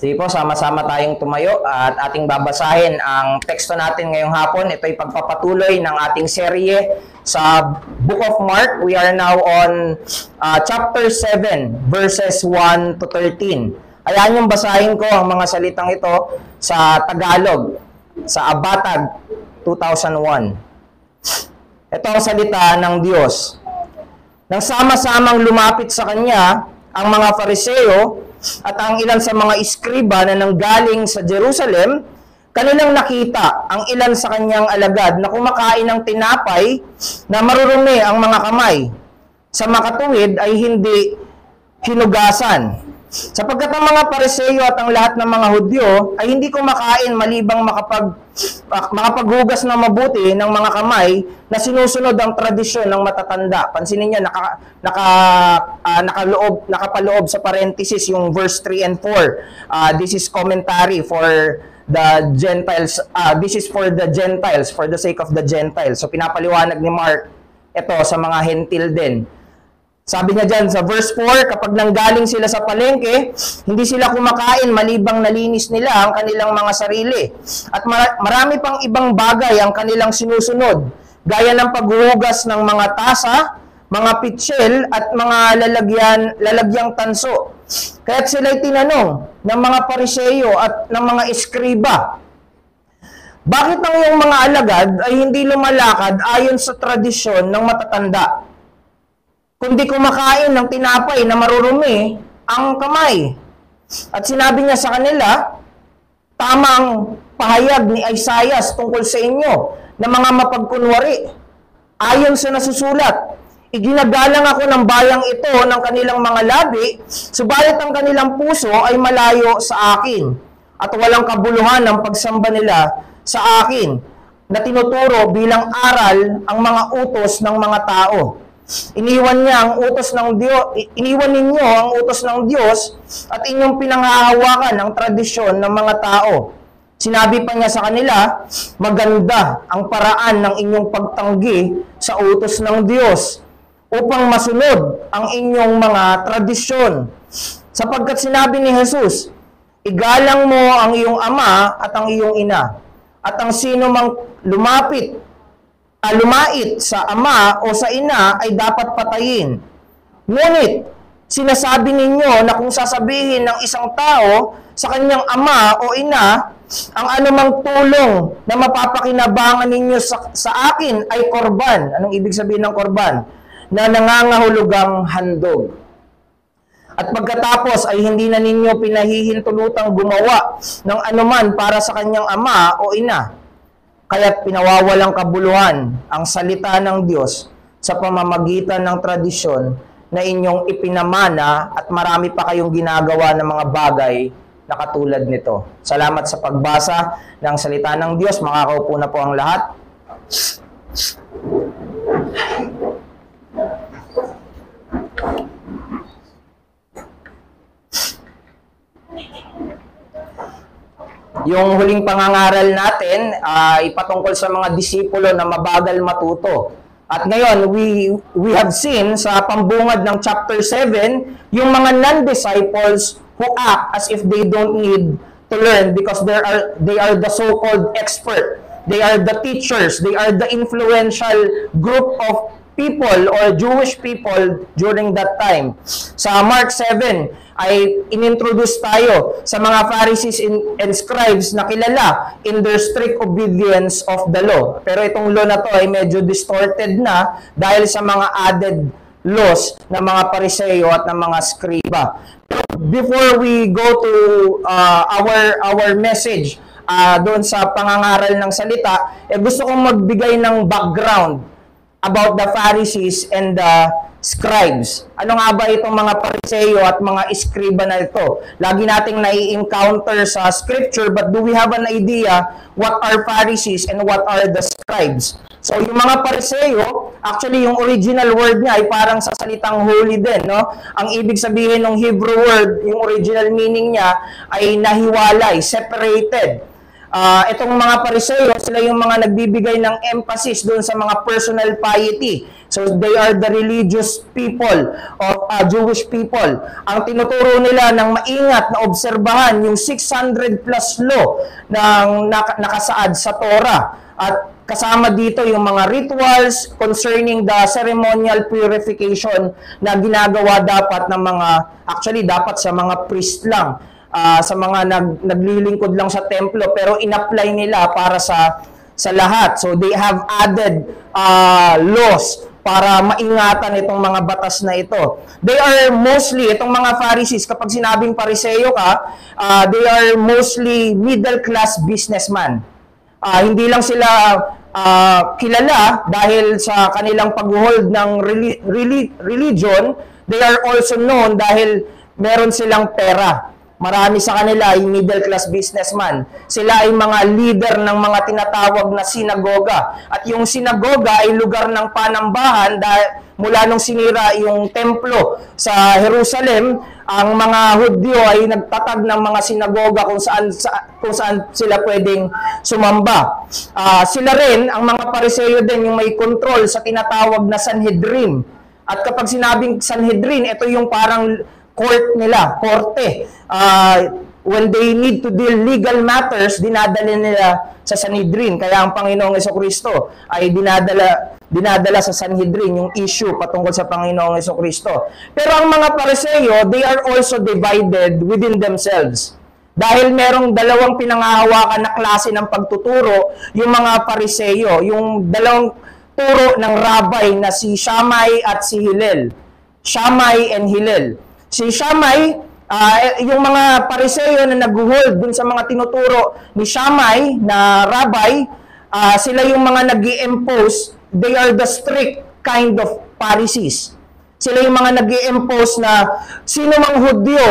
Sige po, sama-sama tayong tumayo at ating babasahin ang teksto natin ngayong hapon. Ito ay pagpapatuloy ng ating serye sa Book of Mark. We are now on chapter 7, verses 1 to 13. Ayan yung basahin ko ang mga salitang ito sa Tagalog, sa Abatag 2001. Ito ang salita ng Diyos. Nang sama-samang lumapit sa Kanya ang mga Fariseo at ang ilan sa mga iskriba na nanggaling sa Jerusalem, kanilang nakita ang ilan sa Kanyang alagad na kumakain ng tinapay na marurumi ang mga kamay. Sa makatuwid ay hindi hinugasan. Sapagkat ang mga Pariseo at ang lahat ng mga Hudyo ay hindi kumakain malibang makapaghugas ng mabuti ng mga kamay na sinusunod ang tradisyon ng matatanda. Pansinin niyo, nakapaloob sa parenthesis yung verse 3 and 4. This is commentary for the Gentiles. This is for the Gentiles, for the sake of the Gentiles. So pinapaliwanag ni Mark ito sa mga Hentil din. Sabi niya dyan sa verse 4, kapag nanggaling sila sa palengke, hindi sila kumakain malibang nalinis nila ang kanilang mga sarili. At marami pang ibang bagay ang kanilang sinusunod, gaya ng paghuhugas ng mga tasa, mga pitsil at mga lalagyang tanso. Kaya't sila'y tinanong ng mga Pariseo at ng mga iskriba, bakit ang iyong mga alagad ay hindi lumalakad ayon sa tradisyon ng matatanda, kundi kumakain ng tinapay na marurumi ang kamay? At sinabi niya sa kanila, tamang pahayag ni Isaiah tungkol sa inyo na mga mapagkunwari. Ayon sa nasusulat, iginagalang ako ng bayang ito ng kanilang mga labi, subalit ang kanilang puso ay malayo sa akin, at walang kabuluhan ng pagsamba nila sa akin, na tinuturo bilang aral ang mga utos ng mga tao. Iniwan ninyo ang utos ng Diyos at inyong pinanghahawakan ang tradisyon ng mga tao. Sinabi pa niya sa kanila, maganda ang paraan ng inyong pagtanggi sa utos ng Diyos upang masunod ang inyong mga tradisyon. Sapagkat sinabi ni Jesus, igalang mo ang iyong ama at ang iyong ina, at ang sino mang lumait sa ama o sa ina ay dapat patayin. Ngunit, sinasabi ninyo na kung sasabihin ng isang tao sa kanyang ama o ina, ang anumang tulong na mapapakinabangan ninyo sa akin ay korban. Anong ibig sabihin ng korban? Na nangangahulugang handog. At pagkatapos ay hindi na ninyo pinahihintulutang gumawa ng anuman para sa kanyang ama o ina. Kaya't pinawawalang kabuluhan ang salita ng Diyos sa pamamagitan ng tradisyon na inyong ipinamana, at marami pa kayong ginagawa ng mga bagay na katulad nito. Salamat sa pagbasa ng salita ng Diyos. Makakaupo na po ang lahat. Yung huling pangangaral natin ay patungkol sa mga disipulo na mabagal matuto. At ngayon, we have seen sa pambungad ng chapter 7, yung mga non-disciples who act as if they don't need to learn because they are the so-called expert. They are the teachers. They are the influential group of people or Jewish people during that time. Sa Mark 7, ay inintroduce tayo sa mga Pharisees and scribes na kilala in their strict obedience of the law. Pero itong law na to ay medyo distorted na dahil sa mga added laws ng mga Pariseo at ng mga scriba. Before we go to our message doon sa pangangaral ng salita, gusto kong magbigay ng background about the Pharisees and the scribes. Ano nga ba itong mga Pariseo at mga iskriba na ito? Lagi nating nai-encounter sa scripture, but do we have an idea what are Pharisees and what are the scribes? So yung mga Pariseo, actually yung original word niya ay parang sa salitang holy din, no? Ang ibig sabihin ng Hebrew word, yung original meaning niya ay nahiwalay, separated. Itong mga Pariseo, sila yung mga nagbibigay ng emphasis doon sa mga personal piety. So they are the religious people of Jewish people. Ang tinuturo nila ng maingat na obserbahan yung 600 plus law ng nakasaad sa Torah. At kasama dito yung mga rituals concerning the ceremonial purification na ginagawa dapat ng mga, actually dapat sa mga priest lang, sa mga naglilingkod lang sa templo, pero in-apply nila para sa lahat. So they have added laws para maingatan itong mga batas na ito. They are mostly, itong mga Pharisees, kapag sinabing Pariseo ka, they are mostly middle class businessman. Hindi lang sila kilala dahil sa kanilang pag-hold ng religion, they are also known dahil meron silang pera. Marami sa kanila ay middle class businessman. Sila ay mga leader ng mga tinatawag na sinagoga. At yung sinagoga ay lugar ng panambahan dahil mula nung sinira yung templo sa Jerusalem, ang mga Hudyo ay nagtatag ng mga sinagoga kung saan sila pwedeng sumamba. Sila rin, ang mga Pariseo din, yung may control sa tinatawag na Sanhedrin. At kapag sinabing Sanhedrin, ito yung parang court nila, korte. When they need to deal legal matters, dinadala nila sa Sanhedrin. Kaya ang Panginoong Jesucristo ay dinadala sa Sanhedrin yung issue patungkol sa Panginoong Jesucristo. Pero ang mga Pariseo, they are also divided within themselves. Dahil merong dalawang pinangahawakan na klase ng pagtuturo, yung mga Pariseo, yung dalawang turo ng rabbi na si Shammai at si Hillel. Shammai and Hillel. Si Shammai, yung mga Pariseo na nag-hold dun sa mga tinuturo ni Shammai na rabbi, sila yung mga nag-i-impose, they are the strict kind of Pharisees. Sila yung mga nag-i-impose na sino mang Hudyo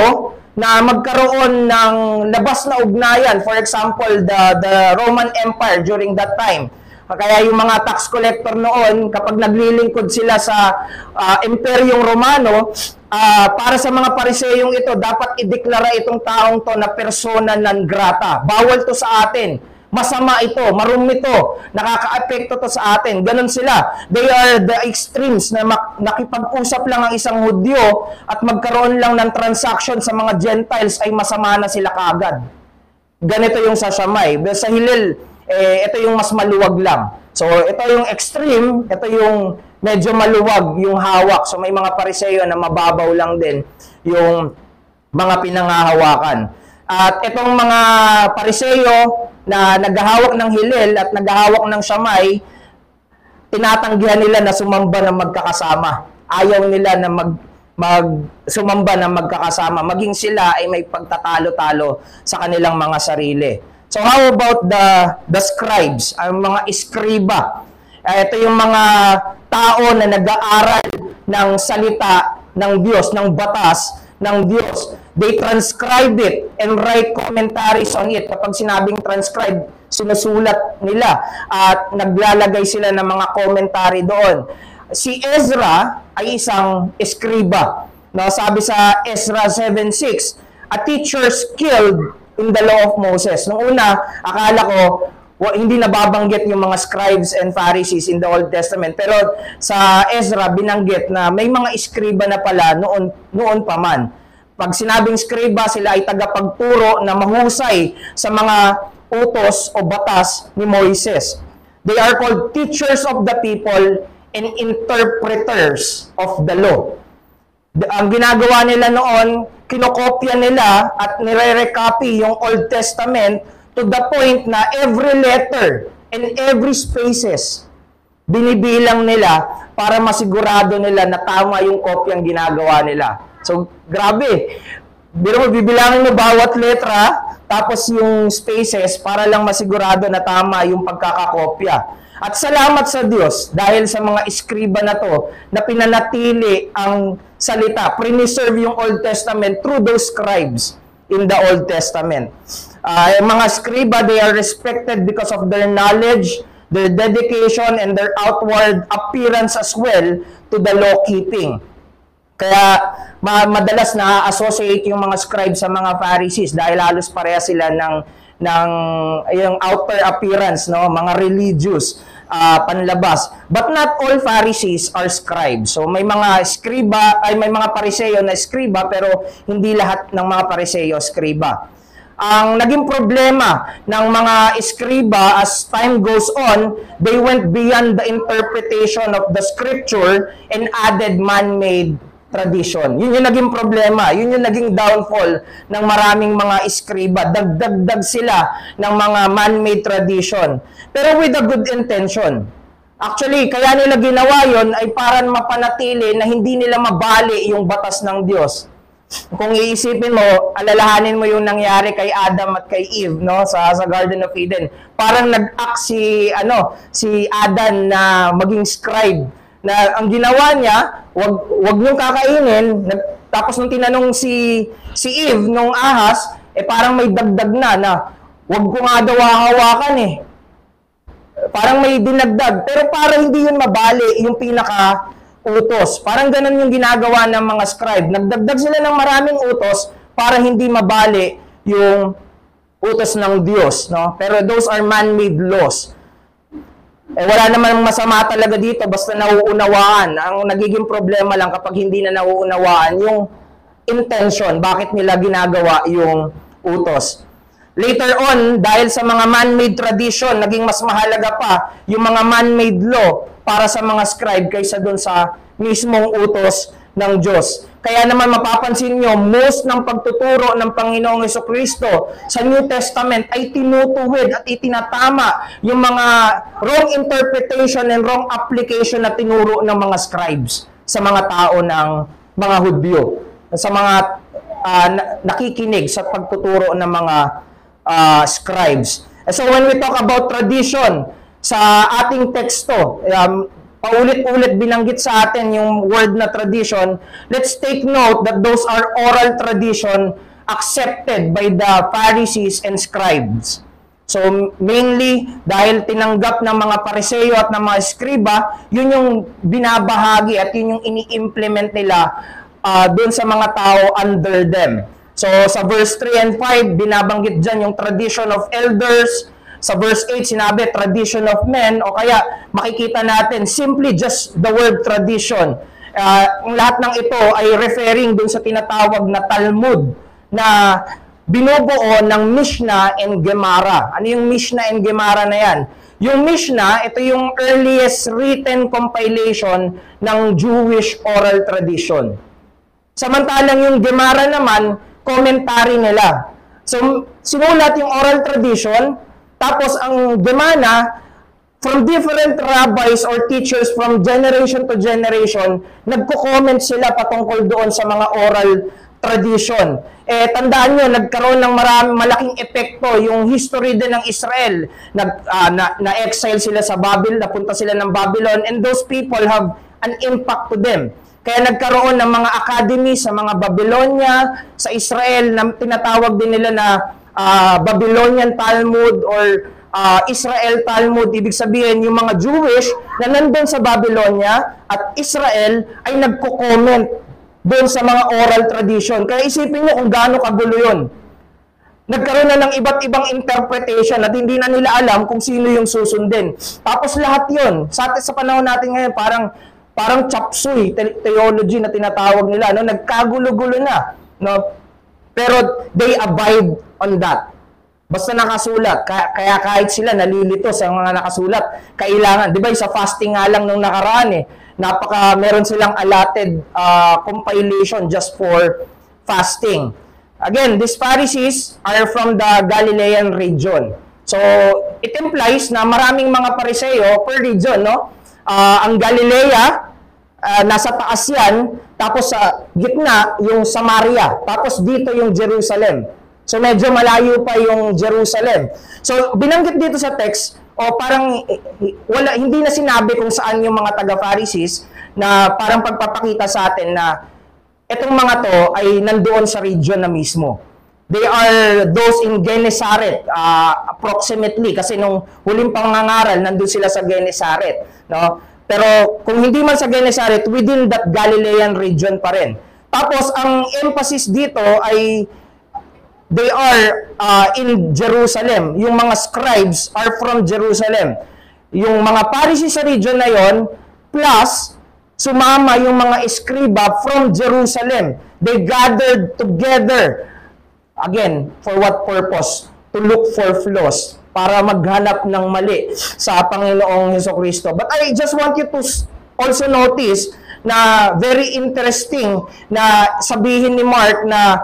na magkaroon ng labas na ugnayan, for example, the Roman Empire during that time. Kaya yung mga tax collector noon, kapag naglilingkod sila sa Imperyong Romano, para sa mga Pariseyong ito, dapat ideklara itong taong to na persona non grata. Bawal to sa atin. Masama ito, marumi ito, nakaka-apekto to sa atin. Ganon sila. They are the extremes na nakipag-usap lang ang isang Hudyo at magkaroon lang ng transaction sa mga Gentiles ay masama na sila kaagad. Ganito yung sa Shammai. Sa Hillel, ito yung mas maluwag lang. So, ito yung extreme, ito yung medyo maluwag yung hawak. So, may mga Pariseo na mababaw lang din yung mga pinangahawakan. At itong mga Pariseo na naghahawak ng Hillel at naghahawak ng Shammai, tinatanggihan nila na sumamba ng magkakasama. Ayaw nila na sumamba ng magkakasama. Maging sila ay may pagtatalo-talo sa kanilang mga sarili. So how about the scribes, ang mga iskriba? Ito yung mga tao na nag-aaral ng salita ng Diyos, ng batas ng Diyos. They transcribe it and write commentaries on it. Kapag sinabing transcribe, sinusulat nila at naglalagay sila ng mga commentary doon. Si Ezra ay isang eskriba. Sabi sa Ezra 7:6, a teacher skilled in the law of Moses. Nung una, akala ko, hindi nababanggit yung mga scribes and Pharisees in the Old Testament. Pero sa Ezra, binanggit na may mga iskriba na pala noon pa man. Pag sinabing skriba, sila ay tagapagturo na mahusay sa mga utos o batas ni Moises. They are called teachers of the people and interpreters of the law. Ang ginagawa nila noon, kinokopya nila at nire-recopy yung Old Testament to the point na every letter and every spaces binibilang nila para masigurado nila na tama yung kopyang ginagawa nila. So, grabe. Pero bibilangin mo bawat letra, tapos yung spaces para lang masigurado na tama yung pagkakakopya. At salamat sa Diyos dahil sa mga iskriba na to na pinanatili ang salita, preserve yung Old Testament through those scribes in the Old Testament. Yung mga skriba, they are respected because of their knowledge, their dedication, and their outward appearance as well to the law-keeping. Kaya madalas na-associate yung mga scribes sa mga Pharisees dahil halos pareha sila ng yung outer appearance, no, mga religious. panlabas. But not all Pharisees are scribes. So may mga may mga Pariseo na skriba, pero hindi lahat ng mga Pariseo skriba. Ang naging problema ng mga eskriba as time goes on, they went beyond the interpretation of the scripture and added man-made tradition. Yun yung naging problema, yun yung naging downfall ng maraming mga eskriba. Dagdag sila ng mga man-made tradition. Pero with a good intention. Actually, kaya nila ginawa yun ay para mapanatili na hindi nila mabali yung batas ng Diyos. Kung iisipin mo, alalahanin mo yung nangyari kay Adam at kay Eve, no, sa Garden of Eden. Parang nag-act si Adam na maging scribe, na ang ginawa niya, wag niyong kakainin. Tapos nung tinanong si Eve nung ahas, parang may dagdag na wag ko nga daw hawakan Parang may dinagdag, pero para hindi yun mabali yung pinaka-utos. Parang ganun yung ginagawa ng mga scribe. Nagdagdag sila ng maraming utos para hindi mabali yung utos ng Diyos. No? Pero those are man-made laws. Wala namang masama talaga dito, basta nauunawaan. Ang nagiging problema lang kapag hindi na nauunawaan yung intention, bakit nila ginagawa yung utos. Later on, dahil sa mga man-made tradition, naging mas mahalaga pa yung mga man-made law para sa mga scribe kaysa dun sa mismong utos ng Diyos. Kaya naman mapapansin nyo, most ng pagtuturo ng Panginoong Jesucristo sa New Testament ay tinutuwid at itinatama yung mga wrong interpretation and wrong application na tinuro ng mga scribes sa mga tao ng mga Hudyo, sa mga nakikinig sa pagtuturo ng mga scribes. So when we talk about tradition, sa ating teksto, paulit-ulit binanggit sa atin yung word na tradition, let's take note that those are oral tradition accepted by the Pharisees and scribes. So mainly, dahil tinanggap ng mga Pariseo at ng mga skriba, yun yung binabahagi at yun yung ini-implement nila doon sa mga tao under them. So, sa verse 3 and 5, binabanggit dyan yung tradition of elders. Sa verse 8, sinabi, tradition of men. O kaya, makikita natin, simply just the word tradition. Ang lahat ng ito ay referring dun sa tinatawag na Talmud na binubuo ng Mishnah and Gemara. Ano yung Mishnah and Gemara na yan? Yung Mishnah, ito yung earliest written compilation ng Jewish oral tradition. Samantalang yung Gemara naman, commentary nila. So, sinulat yung oral tradition, tapos ang Gemara, from different rabbis or teachers from generation to generation, nagko-comment sila patungkol doon sa mga oral tradition. Tandaan nyo, nagkaroon ng malaking epekto yung history din ng Israel. Na-exile sila sa Babylon, napunta sila ng Babylon, and those people have an impact to them. Kaya nagkaroon ng mga academy sa mga Babylonia, sa Israel, na tinatawag din nila na Babylonian Talmud or Israel Talmud. Ibig sabihin, yung mga Jewish na nandun sa Babylonia at Israel ay nagko-comment doon sa mga oral tradition. Kaya isipin nyo kung gaano kagulo yun. Nagkaroon na ng iba't ibang interpretation at hindi na nila alam kung sino yung susundin. Tapos lahat yun, sa panahon natin ngayon, parang chapsuy theology na tinatawag nila, no? Nagkagulo-gulo na, no? Pero they abide on that. Basta nakasulat, kaya kahit sila nalilito sa mga nakasulat, kailangan, di ba, sa fasting nga lang nung nakaraan meron silang allotted compilation just for fasting. Again, these Pharisees are from the Galilean region. So, it implies na maraming mga Pariseo per region, no? Ang Galilea, nasa taas yan, tapos sa gitna, yung Samaria, tapos dito yung Jerusalem. So medyo malayo pa yung Jerusalem. So binanggit dito sa text, parang hindi na sinabi kung saan yung mga taga-Pharisees na parang pagpapakita sa atin na itong mga to ay nandoon sa region na mismo. They are those in Gennesaret, approximately, kasi nung huling pangangaral, nandun sila sa Gennesaret. No? Pero kung hindi man sa Gennesaret, within that Galilean region pa rin. Tapos, ang emphasis dito ay they are in Jerusalem. Yung mga scribes are from Jerusalem. yung mga Pharisees sa region na yon, plus sumama yung mga eskriba from Jerusalem. They gathered together. Again, for what purpose? To look for flaws, para maghanap ng mali sa Panginoong Hesukristo. But I just want you to also notice na very interesting na sabihin ni Mark na,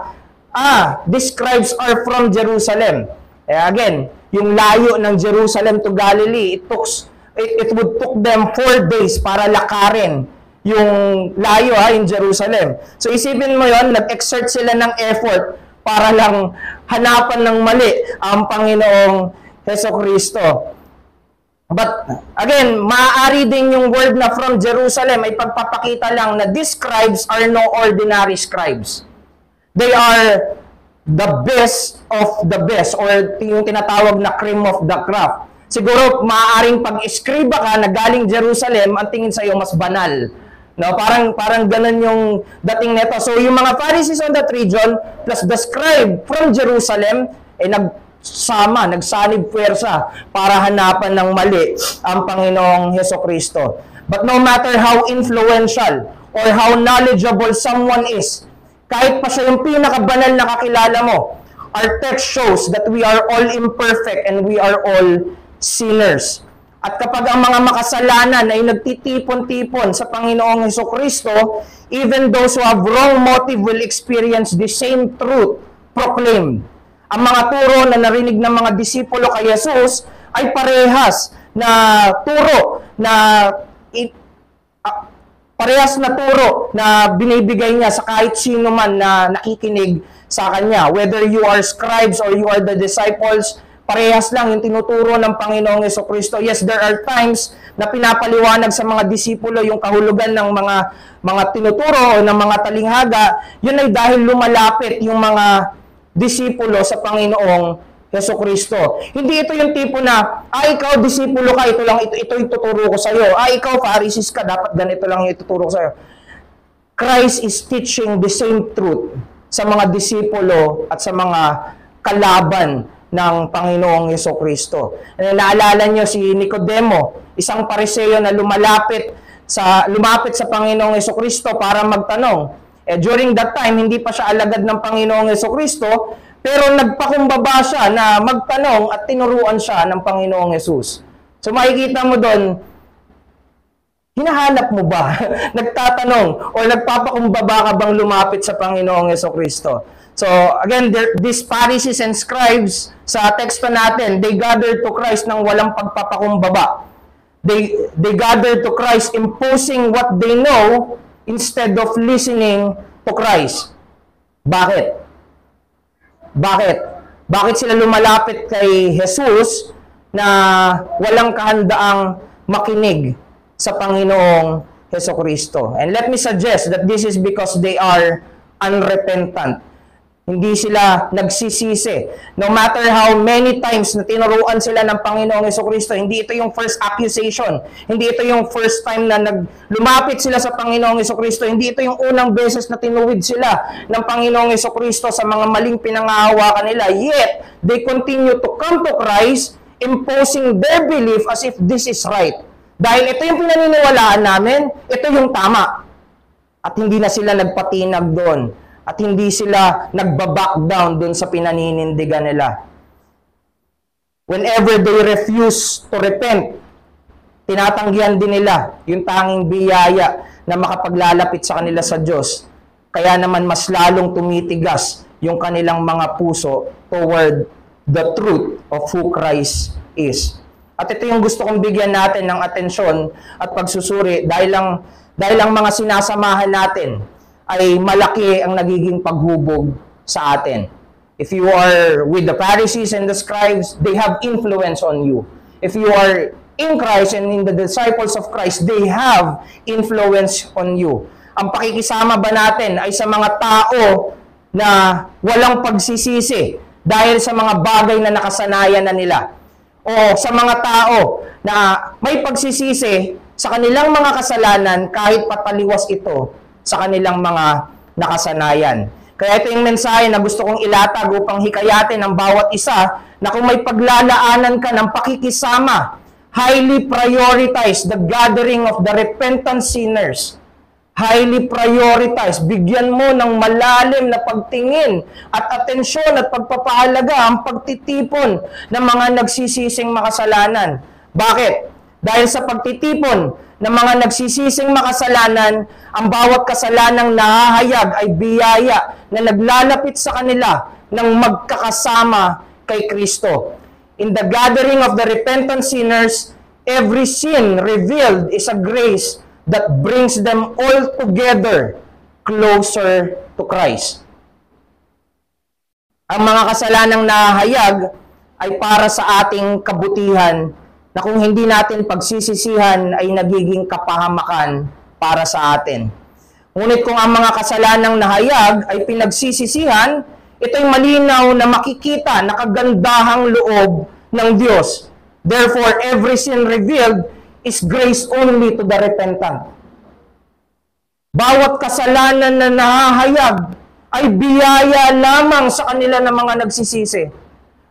these scribes are from Jerusalem. Again, yung layo ng Jerusalem to Galilee, it would took them 4 days para lakarin yung layo in Jerusalem. So isipin mo yon, nag-exert sila ng effort para lang hanapan ng mali ang Panginoong Hesukristo. But again, maaari din yung word na from Jerusalem ay pagpapakita lang na these scribes are no ordinary scribes. They are the best of the best, or yung tinatawag na cream of the crop. Siguro maaaring pag-eskriba ka na galing Jerusalem, ang tingin sa iyo mas banal. No, parang ganun yung dating nito. So yung mga Pharisees on that region plus the scribe from Jerusalem nagsanib puwersa para hanapan ng mali ang Panginoong Hesukristo. But no matter how influential or how knowledgeable someone is, kahit pa siya yung pinakabanal na kakilala mo, our text shows that we are all imperfect and we are all sinners. At kapag ang mga makasalanan ay nagtitipon-tipon sa Panginoong Hesukristo, even those who have wrong motive will experience the same truth proclaimed. Ang mga turo na narinig ng mga disipulo kay Jesus ay parehas na turo na binibigay niya sa kahit sino man na nakikinig sa kanya. Whether you are scribes or you are the disciples, parehas lang yung tinuturo ng Panginoong Hesukristo. Yes, there are times na pinapaliwanag sa mga disipulo yung kahulugan ng mga tinuturo o ng mga talinghaga. Yun ay dahil lumalapit yung mga disipulo sa Panginoong Hesukristo. Hindi ito yung tipo na, ikaw disipulo ka, ito yung tuturo ko sa iyo. Ikaw Pharisees ka, dapat ganito lang yung ituturo ko sa iyo. Christ is teaching the same truth sa mga disipulo at sa mga kalaban ng Panginoong Hesukristo. Naalala niyo si Nicodemo, isang Pariseo na lumapit sa Panginoong Hesukristo para magtanong. During that time, hindi pa siya alagad ng Panginoong Hesukristo, pero nagpakumbaba siya na magtanong at tinuruan siya ng Panginoong Hesus. So makikita mo doon, hinahanap mo ba? Nagtatanong o nagpapakumbaba ka bang lumapit sa Panginoong Hesukristo? So again, these Pharisees and scribes sa teksto natin, they gathered to Christ nang walang pagpapakumbaba. They gathered to Christ imposing what they know instead of listening to Christ. Bakit? Bakit sila lumalapit kay Jesus na walang kahandaang makinig sa Panginoong Hesukristo? And let me suggest that this is because they are unrepentant. Hindi sila nagsisisi. No matter how many times na tinuruan sila ng Panginoong Hesukristo, hindi ito yung first accusation. Hindi ito yung first time na lumapit sila sa Panginoong Hesukristo. Hindi ito yung unang beses na tinuwid sila ng Panginoong Hesukristo sa mga maling pinangahawakan nila. Yet, they continue to come to Christ, imposing their belief as if this is right. Dahil ito yung pinaniniwalaan namin, ito yung tama. At hindi na sila nagpatinag doon. At hindi sila nagbaback down dun sa pinaninindigan nila. Whenever they refuse to repent, tinatanggihan din nila yung tanging biyaya na makapaglalapit sa kanila sa Diyos. Kaya naman mas lalong tumitigas yung kanilang mga puso toward the truth of who Christ is. At ito yung gusto kong bigyan natin ng atensyon at pagsusuri dahil lang mga sinasamahan natin ay malaki ang nagiging paghubog sa atin. If you are with the Pharisees and the scribes, they have influence on you. If you are in Christ and in the disciples of Christ, they have influence on you. Ang pakikisama ba natin ay sa mga tao na walang pagsisisi dahil sa mga bagay na nakasanayan na nila? O sa mga tao na may pagsisisi sa kanilang mga kasalanan kahit pataliwas ito sa kanilang mga nakasanayan. Kaya ito yung mensahe na gusto kong ilatag upang hikayatin ang bawat isa na kung may paglalaanan ka ng pakikisama highly prioritize the gathering of the repentant sinners. Highly prioritize. Bigyan mo ng malalim na pagtingin at atensyon at pagpapahalaga ang pagtitipon ng mga nagsisising makasalanan. Bakit? Dahil sa pagtitipon ng mga nagsisising makasalanan, ang bawat kasalanang nahahayag ay biyaya na naglalapit sa kanila ng magkakasama kay Kristo. In the gathering of the repentant sinners, every sin revealed is a grace that brings them all together closer to Christ. Ang mga kasalanang nahahayag ay para sa ating kabutihan na kung hindi natin pagsisisihan ay nagiging kapahamakan para sa atin. Ngunit kung ang mga kasalanang nahayag ay pinagsisisihan, ito'y malinaw na makikita na kagandahang loob ng Diyos. Therefore, every sin revealed is grace only to the repentant. Bawat kasalanan na nahahayag ay biyaya lamang sa kanila ng mga nagsisisi.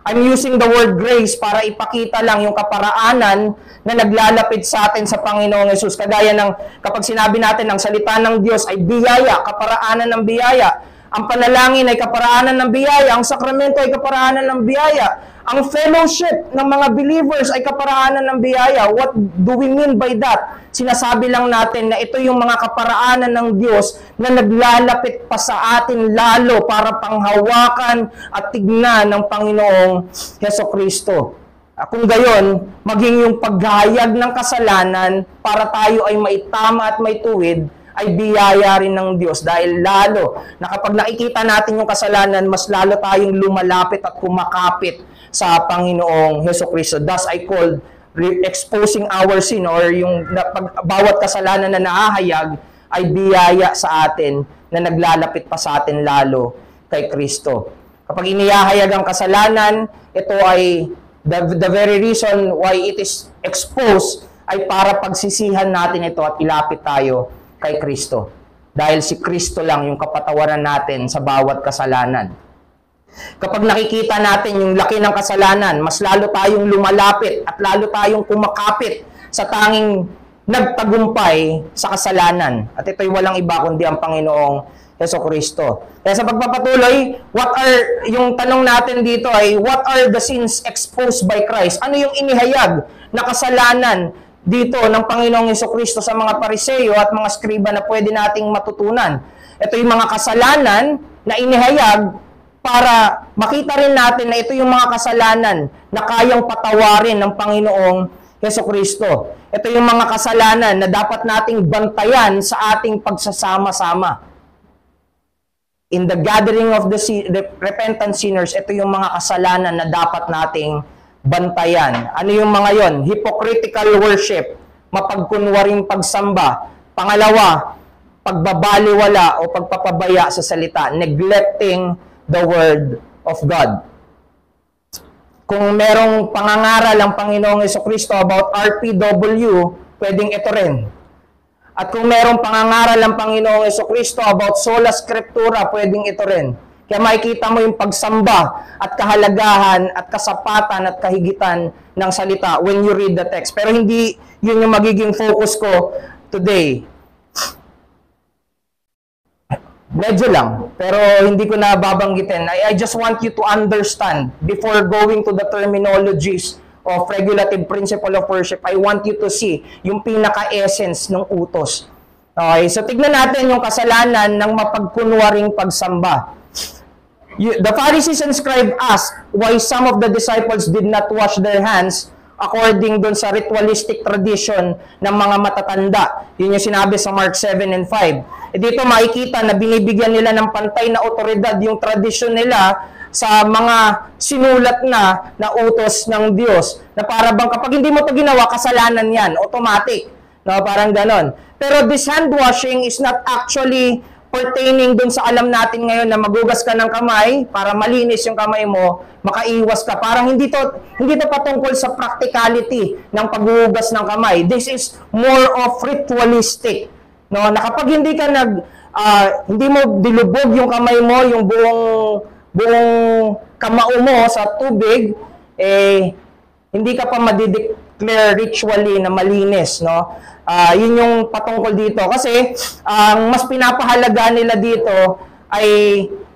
I'm using the word grace para ipakita lang yung kaparaanan na naglalapit sa atin sa Panginoong Hesus. Kagaya ng kapag sinabi natin ang salita ng Diyos ay biyaya, kaparaanan ng biyaya. Ang panalangin ay kaparaanan ng biyaya. Ang sakramento ay kaparaanan ng biyaya. Ang fellowship ng mga believers ay kaparaanan ng biyaya. What do we mean by that? Sinasabi lang natin na ito yung mga kaparaanan ng Diyos na naglalapit pa sa atin lalo para panghawakan at tignan ng Panginoong Hesukristo. Kung gayon, maging yung paghayag ng kasalanan para tayo ay maitama at maituwid ay biyaya rin ng Diyos dahil lalo na kapag nakikita natin yung kasalanan, mas lalo tayong lumalapit at kumakapit sa Panginoong Hesukristo. Thus, I called exposing our sin or yung bawat kasalanan na nahahayag ay biyaya sa atin na naglalapit pa sa atin lalo kay Kristo. Kapag inihahayag ang kasalanan, ito ay the very reason why it is exposed ay para pagsisihan natin ito at ilapit tayo kay Kristo. Dahil si Kristo lang yung kapatawaran natin sa bawat kasalanan. Kapag nakikita natin yung laki ng kasalanan, mas lalo tayong lumalapit at lalo tayong kumakapit sa tanging nagtagumpay sa kasalanan. At ito'y walang iba kundi ang Panginoong Hesukristo. Kaya sa pagpapatuloy, yung tanong natin dito ay, what are the sins exposed by Christ? Ano yung inihayag na kasalanan dito ng Panginoong Hesukristo sa mga Pariseo at mga skriba na pwede nating matutunan? Ito yung mga kasalanan na inihayag para makita rin natin na ito yung mga kasalanan na kayang patawarin ng Panginoong Hesukristo. Ito yung mga kasalanan na dapat nating bantayan sa ating pagsasama-sama. In the gathering of the repentant sinners, ito yung mga kasalanan na dapat nating bantayan. Ano yung mga yon? Hypocritical worship, mapagkunwaring pagsamba. Pangalawa, pagbabaliwala o pagpapabaya sa salita, neglecting the Word of God. Kung merong pangangaral ang Panginoong Hesukristo about RPW, pwedeng ito rin. At kung merong pangangaral ang Panginoong Hesukristo about sola scriptura, pwedeng ito rin. Kaya makikita mo yung pagsamba at kahalagahan at kasapatan at kahigitan ng salita when you read the text. Pero hindi yun yung magiging focus ko today. Medyo lang, pero hindi ko na babanggitin. I just want you to understand before going to the terminologies of regulative principle of worship. I want you to see yung pinaka-essence ng utos. Okay, so tignan natin yung kasalanan ng mapagkunwaring pagsamba. The Pharisees and scribes asked why some of the disciples did not wash their hands according dun sa ritualistic tradition ng mga matatanda. Yun yung sinabi sa Mark 7 and 5. Dito makikita na binibigyan nila ng pantay na otoridad yung tradisyon nila sa mga sinulat na utos ng Diyos. Na para bang kapag hindi mo ito ginawa, kasalanan yan. Automatic. No, parang ganon. Pero this hand washing is not actually pertaining dun sa alam natin ngayon na magugas ka ng kamay para malinis yung kamay mo, makaiwas ka. Parang hindi to patungkol sa practicality ng paghuhugas ng kamay. This is more of ritualistic. No, na kapag hindi ka hindi mo dilubog yung kamay mo, yung buong kamao mo sa tubig, hindi ka pa clear ritually na malinis, no? Yun yung patungkol dito. Kasi, ang mas pinapahalaga nila dito ay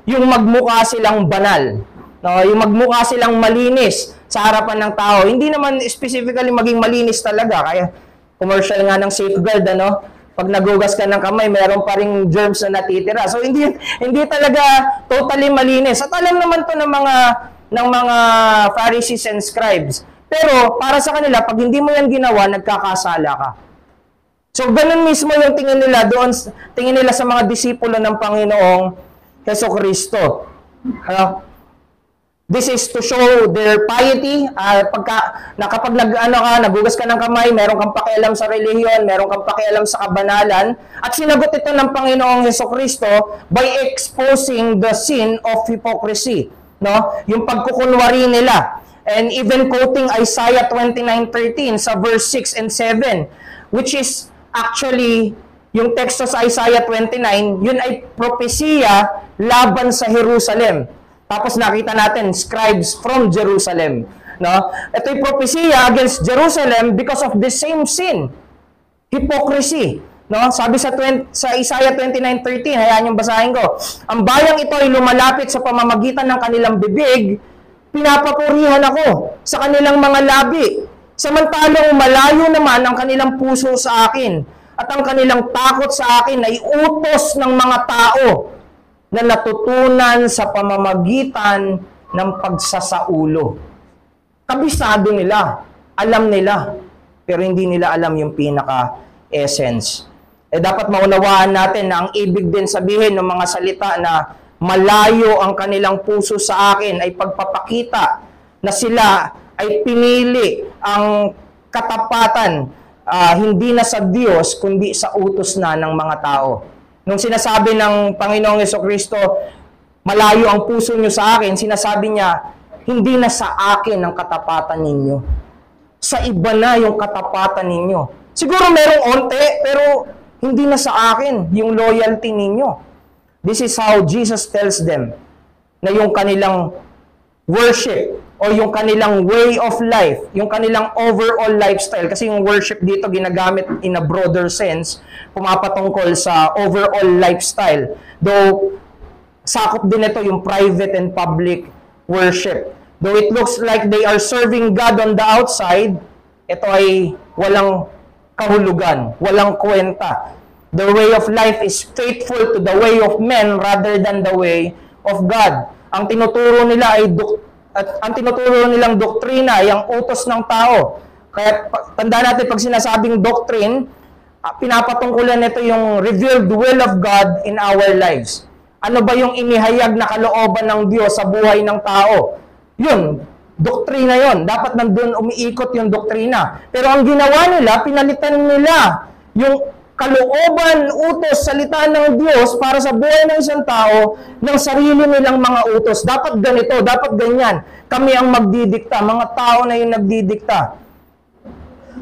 yung magmukha silang banal. No? Yung magmukha silang malinis sa harapan ng tao. Hindi naman specifically maging malinis talaga. Kaya, commercial nga ng Safeguard, ano? Pag nagugas ka ng kamay, meron pa ring germs na natitira. So, hindi talaga totally malinis. At alam naman to ng mga Pharisees and Scribes. Pero, para sa kanila, pag hindi mo yan ginawa, nagkakasala ka. So, ganun mismo yung tingin nila sa mga disipulo ng Panginoong Jesucristo. This is to show their piety. Kapag nagugas ka ng kamay, meron kang pakialam sa relihiyon, meron kang pakialam sa kabanalan, at sinagot ito ng Panginoong Jesucristo by exposing the sin of hypocrisy. No? Yung pagkukunwari nila. And even quoting Isaiah 29:13 sa verse 6 and 7, which is actually, yung teksto sa Isaiah 29, yun ay propesiya laban sa Jerusalem. Tapos nakita natin, scribes from Jerusalem. No? Ito ay propesiya against Jerusalem because of the same sin. Hypocrisy. No? Sabi sa Isaiah 29:13, hayaan niyong basahin ko. Ang bayang ito ay lumalapit sa pamamagitan ng kanilang bibig, pinapapurihan ako sa kanilang mga labi. Samantalang malayo naman ang kanilang puso sa akin at ang kanilang takot sa akin ay utos ng mga tao na natutunan sa pamamagitan ng pagsasaulo. Kabisado nila, alam nila, pero hindi nila alam yung pinaka-essence. Dapat maunawaan natin na ang ibig din sabihin ng mga salita na malayo ang kanilang puso sa akin ay pagpapakita na sila ay pinili ang katapatan, hindi na sa Diyos, kundi sa utos na ng mga tao. Nung sinasabi ng Panginoong Jesucristo, malayo ang puso nyo sa akin, sinasabi niya, hindi na sa akin ang katapatan ninyo. Sa iba na yung katapatan ninyo. Siguro merong onte, pero hindi na sa akin yung loyalty ninyo. This is how Jesus tells them na yung kanilang worship o yung kanilang way of life, yung kanilang overall lifestyle, kasi yung worship dito ginagamit in a broader sense, pumapatungkol sa overall lifestyle. Though, sakop din ito yung private and public worship. Though it looks like they are serving God on the outside, ito ay walang kahulugan, walang kwenta. Their way of life is faithful to the way of men rather than the way of God. Ang tinuturo nila ay ang tinuturo nilang doktrina ay ang utos ng tao. Kaya tandaan natin, pag sinasabing doctrine, pinapatungkulan nito yung revealed will of God in our lives. Ano ba yung inihayag na kalooban ng Diyos sa buhay ng tao? Yun, doktrina yun. Dapat nandun umiikot yung doktrina. Pero ang ginawa nila, pinalitan nila yung kalooban, utos, salita ng Diyos para sa buhay ng isang tao ng sarili nilang mga utos. Dapat ganito, dapat ganyan. Kami ang magdidikta, mga tao na yung nagdidikta.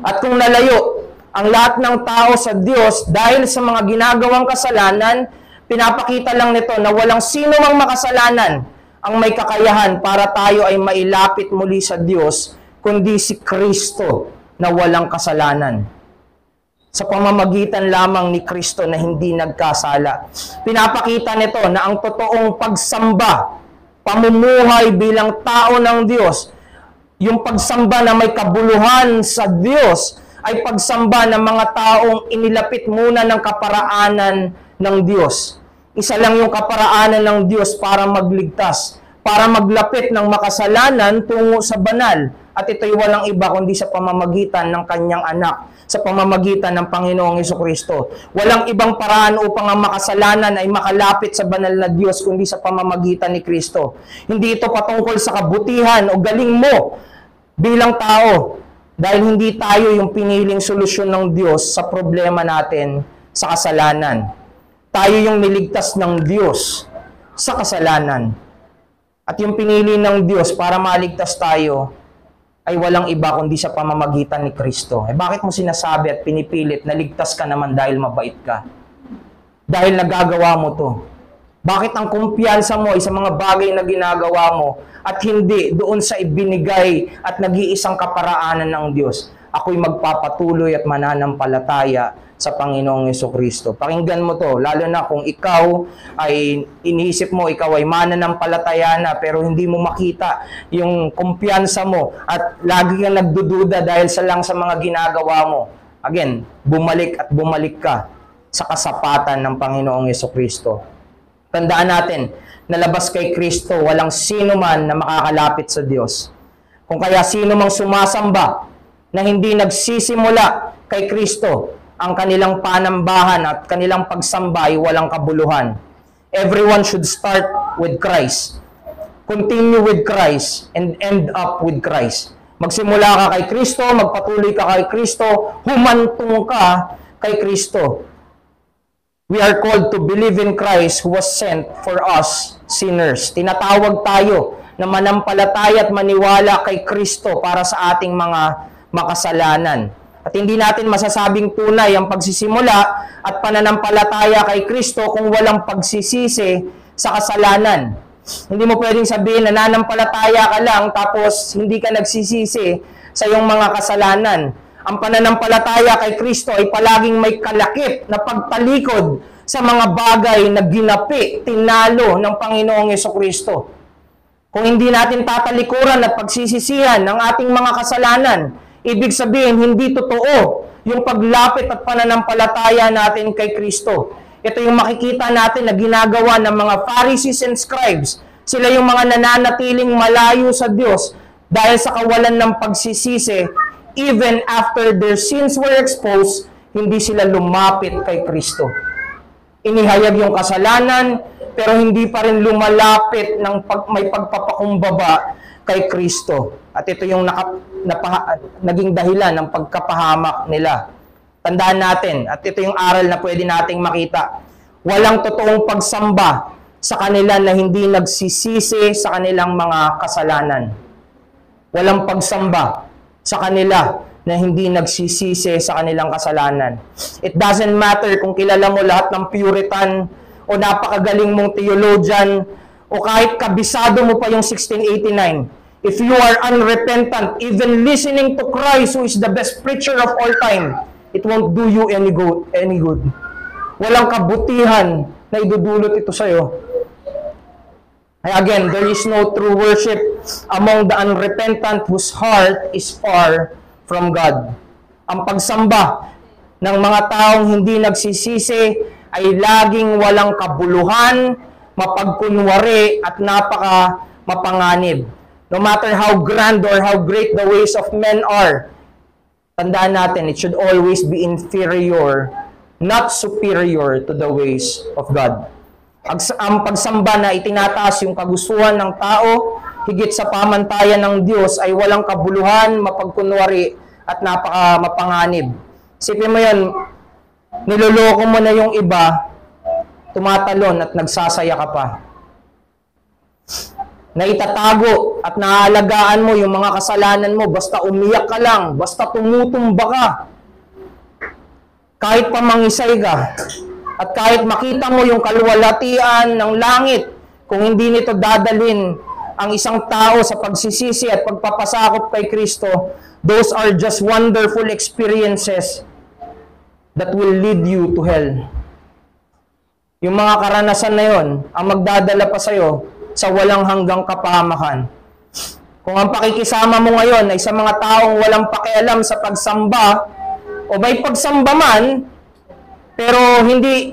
At kung nalayo ang lahat ng tao sa Diyos dahil sa mga ginagawang kasalanan, pinapakita lang nito na walang sino mang makasalanan ang may kakayahan para tayo ay mailapit muli sa Diyos, kundi si Kristo na walang kasalanan. Sa pamamagitan lamang ni Kristo na hindi nagkasala. Pinapakita nito na ang totoong pagsamba, pamumuhay bilang tao ng Diyos, yung pagsamba na may kabuluhan sa Diyos, ay pagsamba ng mga taong inilapit muna ng kaparaanan ng Diyos. Isa lang yung kaparaanan ng Diyos para magligtas, para maglapit ng makasalanan tungo sa banal. At ito'y walang iba kundi sa pamamagitan ng kanyang anak, sa pamamagitan ng Panginoong Jesucristo. Walang ibang paraan upang ang makasalanan ay makalapit sa banal na Diyos kundi sa pamamagitan ni Kristo. Hindi ito patungkol sa kabutihan o galing mo bilang tao, dahil hindi tayo yung piniling solusyon ng Diyos sa problema natin sa kasalanan. Tayo yung niligtas ng Diyos sa kasalanan. At yung pinili ng Diyos para maligtas tayo ay walang iba kundi sa pamamagitan ni Kristo. Bakit mo sinasabi at pinipilit na ligtas ka naman dahil mabait ka? Dahil nagagawa mo to. Bakit ang kumpiyansa mo ay sa mga bagay na ginagawa mo at hindi doon sa ibinigay at nag-iisang kaparaanan ng Diyos? ako'y magpapatuloy at mananampalataya sa Panginoong Jesucristo. Pakinggan mo to, lalo na kung ikaw ay iniisip mo, ikaw ay mananampalataya na pero hindi mo makita yung kumpiyansa mo at lagi kang nagdududa dahil lang sa mga ginagawa mo. Again, bumalik at bumalik ka sa kasapatan ng Panginoong Jesucristo. Tandaan natin, nalabas kay Kristo, walang sino man na makakalapit sa Diyos. Kung kaya sino mang sumasamba na hindi nagsisimula kay Kristo, ang kanilang panambahan at kanilang pagsamba ay walang kabuluhan. Everyone should start with Christ. Continue with Christ and end up with Christ. Magsimula ka kay Kristo, magpatuloy ka kay Kristo, humantong ka kay Kristo. We are called to believe in Christ who was sent for us sinners. Tinatawag tayo na manampalataya at maniwala kay Kristo para sa ating mga makasalanan. At hindi natin masasabing tunay ang pagsisimula at pananampalataya kay Kristo kung walang pagsisisi sa kasalanan. Hindi mo pwedeng sabihin na nananampalataya ka lang tapos hindi ka nagsisisi sa iyong mga kasalanan. Ang pananampalataya kay Kristo ay palaging may kalakip na pagtalikod sa mga bagay na ginapi, tinalo ng Panginoong Jesucristo. Kung hindi natin tatalikuran at pagsisisihan ng ating mga kasalanan, ibig sabihin, hindi totoo yung paglapit at pananampalataya natin kay Kristo. Ito yung makikita natin na ginagawa ng mga Pharisees and Scribes. Sila yung mga nananatiling malayo sa Diyos dahil sa kawalan ng pagsisisi. Even after their sins were exposed, hindi sila lumapit kay Kristo. Inihayag yung kasalanan, pero hindi pa rin lumalapit ng may pagpapakumbaba kay Kristo. At ito yung naging dahilan ng pagkapahamak nila. Tandaan natin, at ito yung aral na pwede nating makita. Walang totoong pagsamba sa kanila na hindi nagsisisi sa kanilang mga kasalanan. Walang pagsamba sa kanila na hindi nagsisisi sa kanilang kasalanan. It doesn't matter kung kilala mo lahat ng Puritan o napakagaling mong theologian o kahit kabisado mo pa yung 1689. If you are unrepentant, even listening to Christ who is the best preacher of all time, it won't do you any good. Walang kabutihan na idudulot ito sa'yo. Again, there is no true worship among the unrepentant whose heart is far from God. Ang pagsamba ng mga taong hindi nagsisisi ay laging walang kabuluhan, mapagkunwari at napaka mapanganib. No matter how grand or how great the ways of men are, tandaan natin, it should always be inferior, not superior to the ways of God. Ang pagsamba na itinataas yung kagustuhan ng tao, higit sa pamantayan ng Diyos, ay walang kabuluhan, mapagkunwari, at napaka mapanganib. Isipin mo yun, niloloko mo na yung iba, tumatalon at nagsasaya ka pa. Na itatago at naalagaan mo yung mga kasalanan mo, basta umiyak ka lang, basta tumutumba ka. Kahit pamangisay ka, at kahit makita mo yung kaluwalhatian ng langit, kung hindi nito dadalhin ang isang tao sa pagsisisi at pagpapasakop kay Kristo, those are just wonderful experiences that will lead you to hell. Yung mga karanasan na yon ang magdadala pa sa'yo sa walang hanggang kapahamakan. Kung ang pakikisama mo ngayon ay sa mga taong walang pakialam sa pagsamba, o may pagsamba man, pero hindi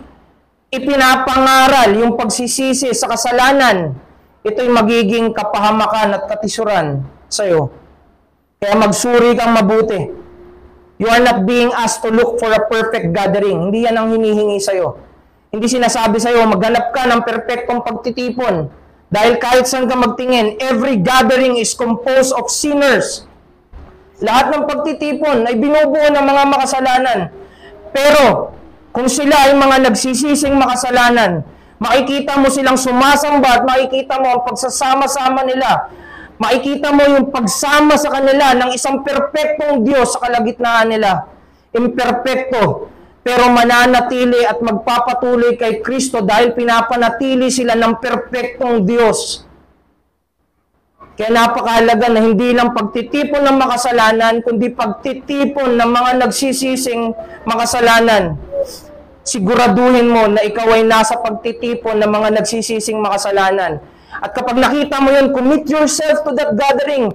ipinapangaral yung pagsisisi sa kasalanan, ito'y magiging kapahamakan at katisuran sa'yo. Kaya magsuri kang mabuti. You are not being asked to look for a perfect gathering. Hindi yan ang hinihingi sa'yo. Hindi sinasabi sa'yo, maghanap ka ng perfectong pagtitipon. Dahil kahit saan ka magtingin, every gathering is composed of sinners. Lahat ng pagtitipon ay binubuo ng mga makasalanan. Pero, kung sila ay mga nagsisising makasalanan, makikita mo silang sumasamba at makikita mo ang pagsasama-sama nila. Makikita mo yung pagsama sa kanila ng isang perpektong Diyos sa kalagitnaan nila. Imperpekto, pero mananatili at magpapatuloy kay Kristo dahil pinapanatili sila ng perpektong Diyos. Kaya napakahalaga na hindi lang pagtitipon ng makasalanan, kundi pagtitipon ng mga nagsisising makasalanan. Siguraduhin mo na ikaw ay nasa pagtitipon ng mga nagsisising makasalanan. At kapag nakita mo yun, commit yourself to that gathering.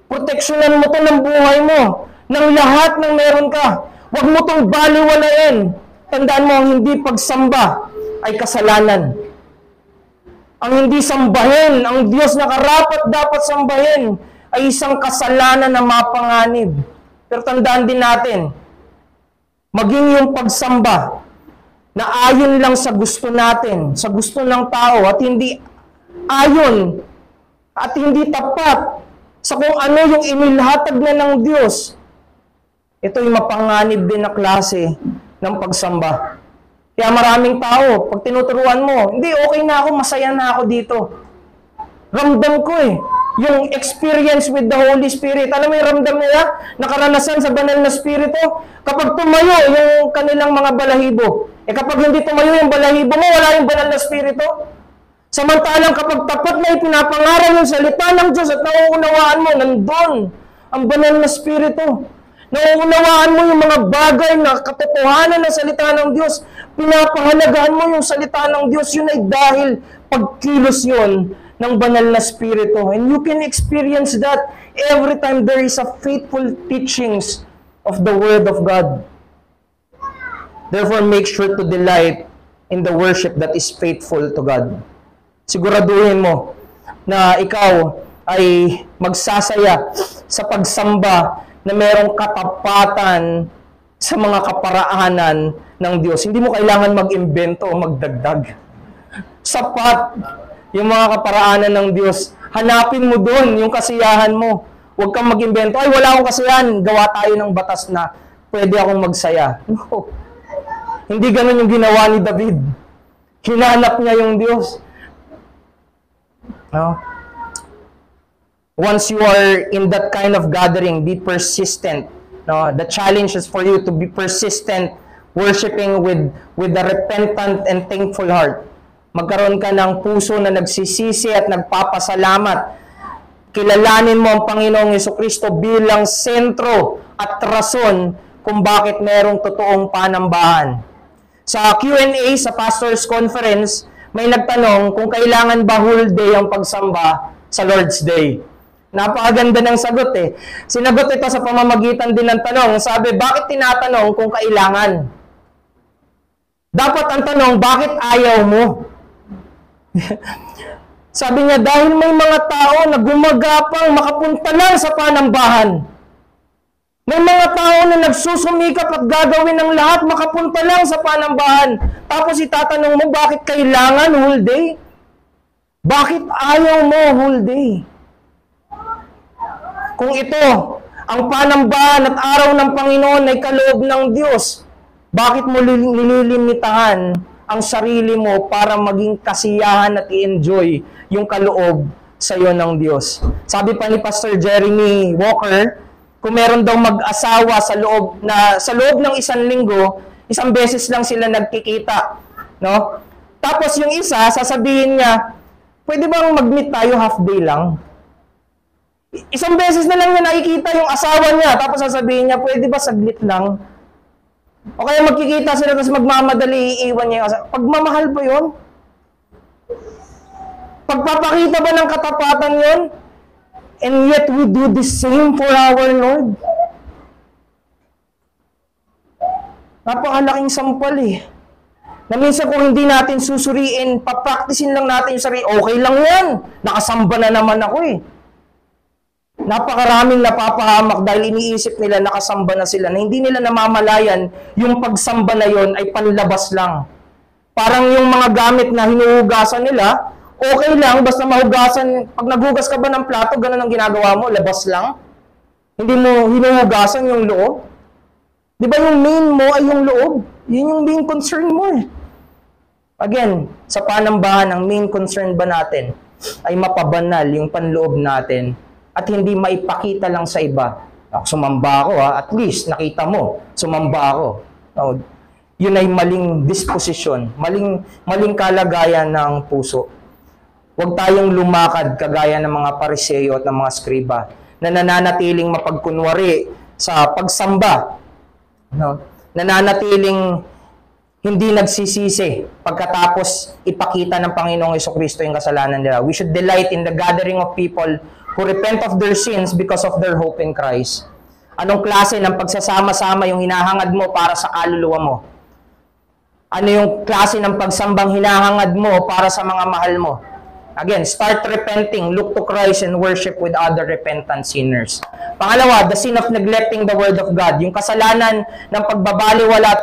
Proteksyonan mo to ng buhay mo, ng lahat ng meron ka. Huwag mo tong baliwalain. Tandaan mo, ang hindi pagsamba ay kasalanan. Ang hindi sambahin, ang Diyos na karapat dapat sambahin, ay isang kasalanan na mapanganib. Pero tandaan din natin, maging yung pagsamba na ayon lang sa gusto natin, sa gusto ng tao, at hindi ayon at hindi tapat sa kung ano yung inilhatag na ng Diyos, ito yung mapanganib din na klase ng pagsamba. Kaya maraming tao, pag tinuturuan mo, hindi, okay na ako, masaya na ako dito. Ramdam ko yung experience with the Holy Spirit. Alam mo yung ramdam nila, nakaranasan sa banal na Spirito, kapag tumayo yung kanilang mga balahibo. Kapag hindi tumayo yung balahibo mo, wala yung banal na Spirito. Samantalang kapag tapat na ipinapangaral yung salita ng Diyos at nauunawaan mo, nandun ang banal na Spirito. Nauunawaan mo yung mga bagay na katotohanan ng salita ng Diyos. Pinapahalagahan mo yung salita ng Diyos. Yun ay dahil pagkilos yun ng banal na Spirito. And you can experience that every time there is a faithful teachings of the Word of God. Therefore, make sure to delight in the worship that is faithful to God. Siguraduhin mo na ikaw ay magsasaya sa pagsamba na merong katapatan sa mga kaparaanan ng Diyos. Hindi mo kailangan mag-imbento o magdagdag. Sapat yung mga kaparaanan ng Diyos. Hanapin mo doon yung kasiyahan mo. Huwag kang mag-imbento. Ay, wala akong kasiyahan. Gawa tayo ng batas na pwede akong magsaya. No. Hindi ganun yung ginawa ni David. Hinanap niya yung Diyos. No? Once you are in that kind of gathering, be persistent. No? The challenge is for you to be persistent, worshiping with a repentant and thankful heart. Magkaroon ka ng puso na nagsisisi at nagpapasalamat. Kilalanin mo ang Panginoong Jesucristo bilang sentro at rason kung bakit merong totoong panambahan. Sa Q&A sa Pastor's Conference, may nagtanong kung kailangan ba whole day ang pagsamba sa Lord's Day. Napakaganda ng sagot Sinagot ito sa pamamagitan din ng tanong. Sabi, bakit tinatanong kung kailangan? Dapat ang tanong, bakit ayaw mo? Sabi niya, dahil may mga tao na gumagapang makapunta lang sa panambahan. May mga tao na nagsusumikap at gagawin ng lahat makapunta lang sa panambahan. Tapos itatanong mo, bakit kailangan whole day? Bakit ayaw mo whole day? Kung ito, ang panambahan at araw ng Panginoon ay kaloob ng Diyos, bakit mo nililimitahan ang sarili mo para maging kasiyahan at i-enjoy yung kaloob sa iyo ng Diyos? Sabi pa ni Pastor Jeremy Walker, kung meron daw mag-asawa sa loob ng isang linggo, isang beses lang sila nagkikita, no? Tapos yung isa, sasabihin niya, pwede bang mag-meet tayo half day lang? Isang beses na lang niya nakikita yung asawa niya, tapos sasabihin niya, pwede ba saglit lang? O kaya magkikita sila, tapos magmamadali, iiwan niya yung asawa. Pagmamahal ba yun? Pagpapakita ba ng katapatan yun? And yet we do the same for our Lord. Napakalaking sampal Na minsan kung hindi natin susuriin, papraktisin lang natin yung sarili, okay lang yan. Nakasamba na naman ako Napakaraming napapahamak dahil iniisip nila nakasamba na sila, na hindi nila namamalayan yung pagsamba na yon ay panlabas lang. Parang yung mga gamit na hinuhugasan nila, okay lang, basta mahugasan. Pag naghugas ka ba ng plato, ganun ang ginagawa mo, labas lang. Hindi mo hinuhugasan yung loob. Di ba yung main mo ay yung loob? Yun yung main concern mo Again, sa panambahan, ang main concern ba natin ay mapabanal yung panloob natin at hindi maipakita lang sa iba. Sumamba ako at least nakita mo, sumamba ako. Yun ay maling disposition, maling kalagayan ng puso. Huwag tayong lumakad kagaya ng mga Pariseo at ng mga Skriba na nananatiling mapagkunwari sa pagsamba. No? Nananatiling hindi nagsisisi pagkatapos ipakita ng Panginoong Jesucristo yung kasalanan nila. We should delight in the gathering of people who repent of their sins because of their hope in Christ. Anong klase ng pagsasama-sama yung hinahangad mo para sa kaluluwa mo? Ano yung klase ng pagsambang hinahangad mo para sa mga mahal mo? Again, start repenting, look to Christ, and worship with other repentant sinners. Pangalawa, the sin of neglecting the Word of God. Yung kasalanan ng pagbabaliwala at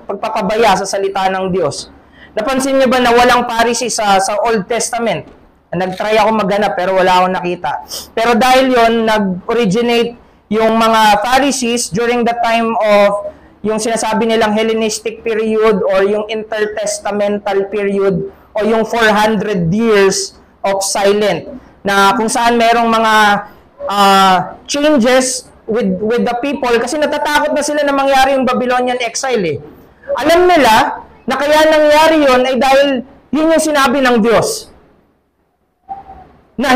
pagpapabaya sa salita ng Diyos. Napansin niyo ba na walang Pharisee sa Old Testament? Nag-try ako maghanap pero wala akong nakita. Pero dahil yon nag-originate yung mga Pharisees during the time of yung sinasabi nilang Hellenistic period or yung intertestamental period o yung 400 years of silent na kung saan merong mga changes with the people kasi natatakot na sila na mangyari yung Babylonian exile eh. Alam nila na kaya nangyari yon ay dahil yun yung sinabi ng Diyos. Na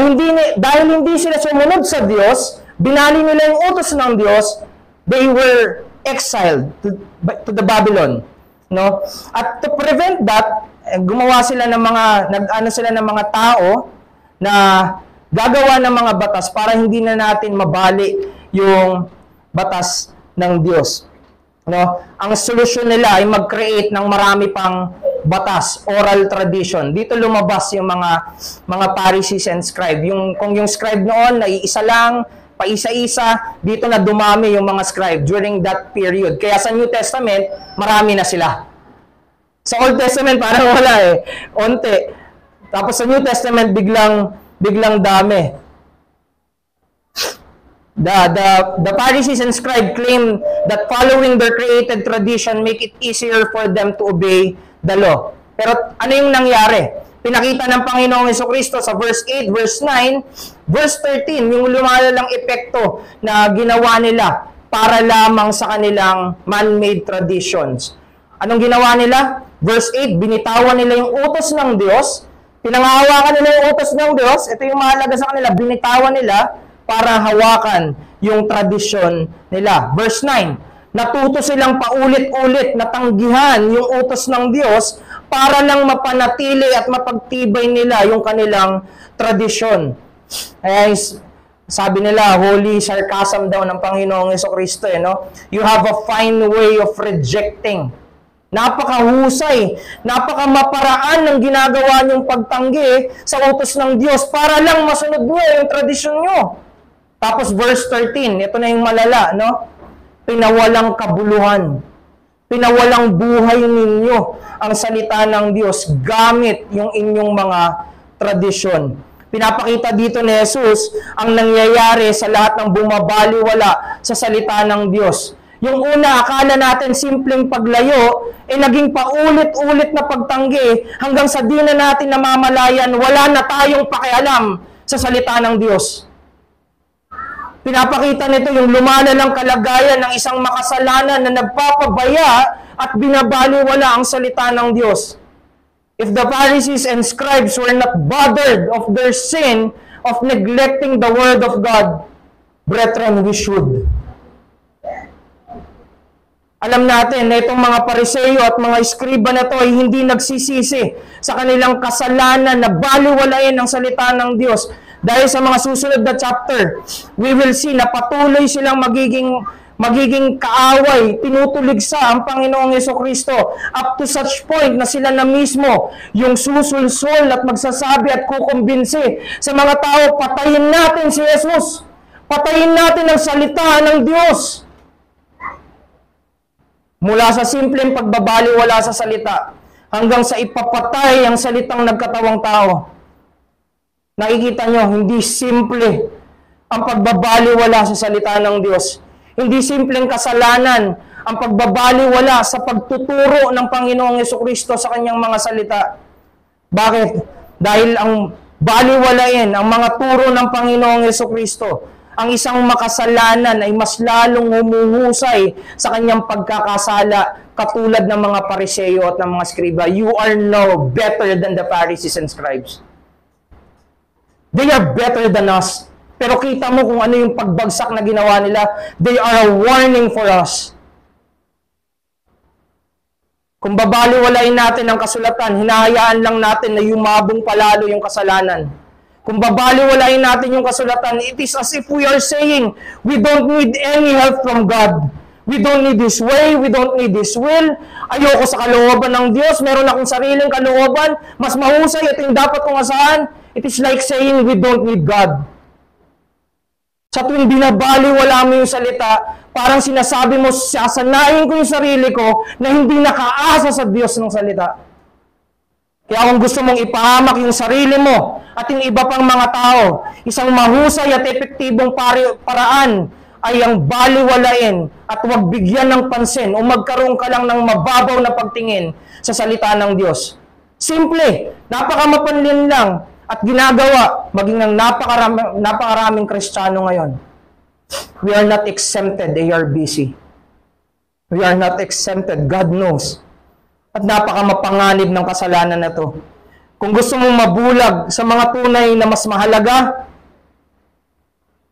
dahil hindi sila sumunod sa Diyos, binali nila yung utos ng Diyos, they were exiled to the Babylon. No? At to prevent that, gumawa sila ng mga tao na gagawa ng mga batas para hindi na natin mabali yung batas ng Diyos. No? Ang solusyon nila ay mag-create ng marami pang batas, oral tradition. Dito lumabas yung mga Pharisees and scribe. Kung yung scribe noon ay isa lang, paisa-isa, dito na dumami yung mga scribe during that period. Kaya sa New Testament, marami na sila. Sa Old Testament, parang wala eh. Onte. Tapos sa New Testament, biglang dami. The Pharisees and scribe claim that following their created tradition make it easier for them to obey the law. Pero ano yung nangyari? Pinakita ng Panginoong Jesucristo sa verse 8, verse 9, verse 13, yung lumalalang epekto na ginawa nila para lamang sa kanilang man-made traditions. Anong ginawa nila? Verse 8, binitawan nila yung utos ng Diyos, pinangahawakan nila yung utos ng Diyos, ito yung mahalaga sa kanila, binitawan nila para hawakan yung tradisyon nila. Verse 9, natuto silang paulit-ulit na tanggihan yung utos ng Diyos para lang mapanatili at mapagtibay nila yung kanilang tradisyon. Kaya sabi nila, holy sarcasm daw ng Panginoong Jesucristo, no? You have a fine way of rejecting. Napakahusay, napakamaparaan ng ginagawa niyong pagtanggi sa utos ng Diyos para lang masunod niyo yung tradisyon niyo. Tapos verse 13, ito na yung malala, no? Pinawalang kabuluhan, pinawalang buhay ninyo ang salita ng Diyos gamit yung inyong mga tradisyon. Pinapakita dito ni Jesus ang nangyayari sa lahat ng bumabaliwala sa salita ng Diyos. Yung una, akala natin simpleng paglayo, naging paulit-ulit na pagtanggi hanggang sa di na natin namamalayan, wala na tayong pakialam sa salita ng Diyos. Pinapakita nito yung lumalalang kalagayan ng isang makasalanan na nagpapabaya at binabaliwala ang salita ng Diyos. If the Pharisees and scribes were not bothered of their sin of neglecting the Word of God, brethren, we should. Alam natin na itong mga Pariseo at mga Iskriba na ito ay hindi nagsisisi sa kanilang kasalanan na baliwalain ang salita ng Diyos. Dahil sa mga susunod na chapter, we will see na patuloy silang magiging kaaway, tinutuligsa ang Panginoong Jesucristo up to such point na sila na mismo yung susulsol at magsasabi at kukumbinsi sa mga tao, patayin natin si Jesus. Patayin natin ang salita ng Diyos. Mula sa simpleng pagbabaliwala sa salita hanggang sa ipapatay ang salitang nagkatawang tao. Nakikita nyo, hindi simple ang pagbabaliwala sa salita ng Diyos. Hindi simpleng kasalanan ang pagbabaliwala sa pagtuturo ng Panginoong Jesucristo sa kanyang mga salita. Bakit? Dahil ang baliwalain ang mga turo ng Panginoong Jesucristo, ang isang makasalanan ay mas lalong humuhusay sa kanyang pagkakasala katulad ng mga Pariseo at ng mga Skriba. You are no better than the Pharisees and Scribes. They are better than us. Pero kita mo kung ano yung pagbagsak na ginawa nila. They are a warning for us. Kung babaliwalain natin ang kasulatan, hinahayaan lang natin na yumabong palalo yung kasalanan. Kung babaliwalain natin yung kasulatan, it is as if we are saying, we don't need any help from God. We don't need His way, we don't need His will. Ayoko sa kalooban ng Diyos, meron akong sariling kalooban, mas mahusay, ito yung dapat kong asahan. It is like saying, we don't need God. Sa tuwing binabaliwala mo yung salita, parang sinasabi mo, sasanayin ko yung sarili ko na hindi nakaasa sa Diyos ng salita. Kaya kung gusto mong ipahamak yung sarili mo at yung iba pang mga tao, isang mahusay at epektibong paraan ay ang baliwalain at huwag bigyan ng pansin o magkaroon ka lang ng mababaw na pagtingin sa salita ng Diyos. Simple, napakamapanlin lang at ginagawa maging ng napakaraming Kristiyano ngayon. We are not exempted, ARBC. We are not exempted, God knows. At napakamapanganib ng kasalanan na to. Kung gusto mong mabulag sa mga tunay na mas mahalaga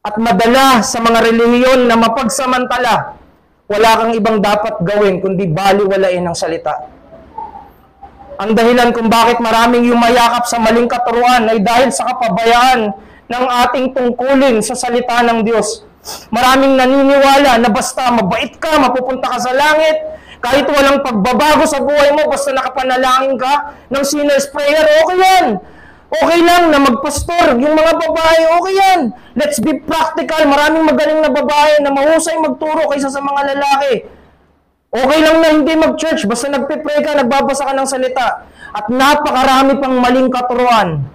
at madala sa mga relihiyon na mapagsamantala, wala kang ibang dapat gawin kundi baliwalain ang salita. Ang dahilan kung bakit maraming yumayakap sa maling katuruan ay dahil sa kapabayaan ng ating tungkulin sa salita ng Diyos. Maraming naniniwala na basta mabait ka, mapupunta ka sa langit, kahit walang pagbabago sa buhay mo, basta nakapanalangin ka ng sinner's prayer, okay yan. Okay lang na magpastor, yung mga babae, okay yan. Let's be practical. Maraming magaling na babae na mahusay magturo kaysa sa mga lalaki. Okay lang na hindi mag-church, basta nagpe-pray ka, nagbabasa ka ng salita. At napakarami pang maling katuruan.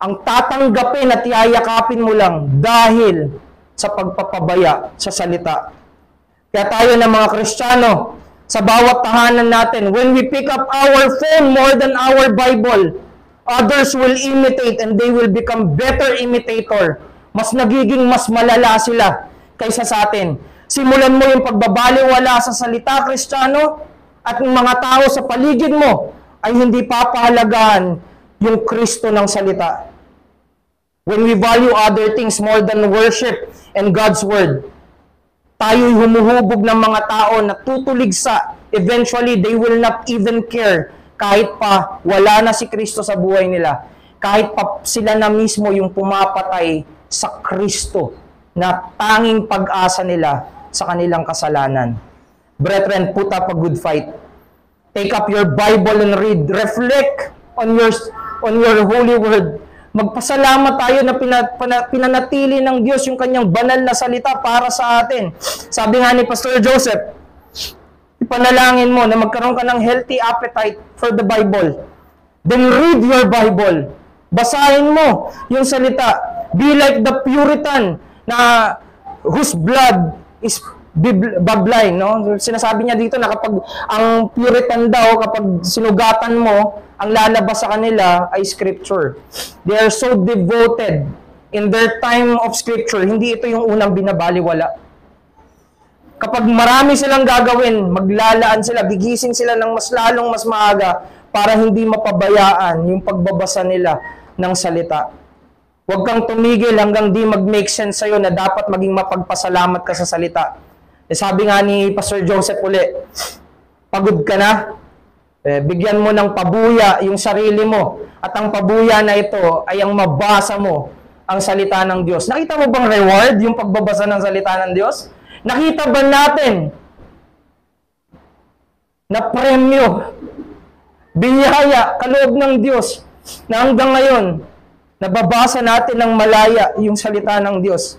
Ang tatanggapin at yayakapin mo lang dahil sa pagpapabaya sa salita. Kaya tayo ng mga Kristiyano, sa bawat tahanan natin, when we pick up our phone more than our Bible, others will imitate and they will become better imitator. Mas nagiging mas malala sila kaysa sa atin. Simulan mo yung pagbabaliwala sa salita, Kristiyano, at yung mga tao sa paligid mo ay hindi papahalagaan yung Kristo ng salita. When we value other things more than worship and God's Word, tayo'y humuhubog ng mga tao na tutulig sa, eventually they will not even care kahit pa wala na si Kristo sa buhay nila. Kahit pa sila na mismo yung pumapatay sa Kristo na tanging pag-asa nila sa kanilang kasalanan. Brethren, put up a good fight. Take up your Bible and read. Reflect on your holy word. Magpasalamat tayo na pinanatili ng Diyos yung kanyang banal na salita para sa atin. Sabi nga ni Pastor Joseph, ipanalangin mo na magkaroon ka ng healthy appetite for the Bible. Then read your Bible. Basahin mo yung salita. Be like the Puritan na whose blood is bablay, no? Sinasabi niya dito na kapag ang Puritan daw, kapag sinugatan mo, ang lalabas sa kanila ay Scripture. They are so devoted in their time of Scripture. Hindi ito yung unang binabaliwala. Kapag marami silang gagawin, maglalaan sila, gigising sila ng mas lalong mas maaga para hindi mapabayaan yung pagbabasa nila ng salita. Huwag kang tumigil hanggang di mag-make sense sa'yo na dapat maging mapagpasalamat ka sa salita. Sabi nga ni Pastor Joseph uli, pagod ka na? Bigyan mo ng pabuya yung sarili mo. At ang pabuya na ito ay ang mabasa mo ang salita ng Diyos. Nakita mo bang reward yung pagbabasa ng salita ng Diyos? Nakita ba natin na premyo, biyaya, kaloob ng Diyos na hanggang ngayon, nababasa natin ng malaya yung salita ng Diyos?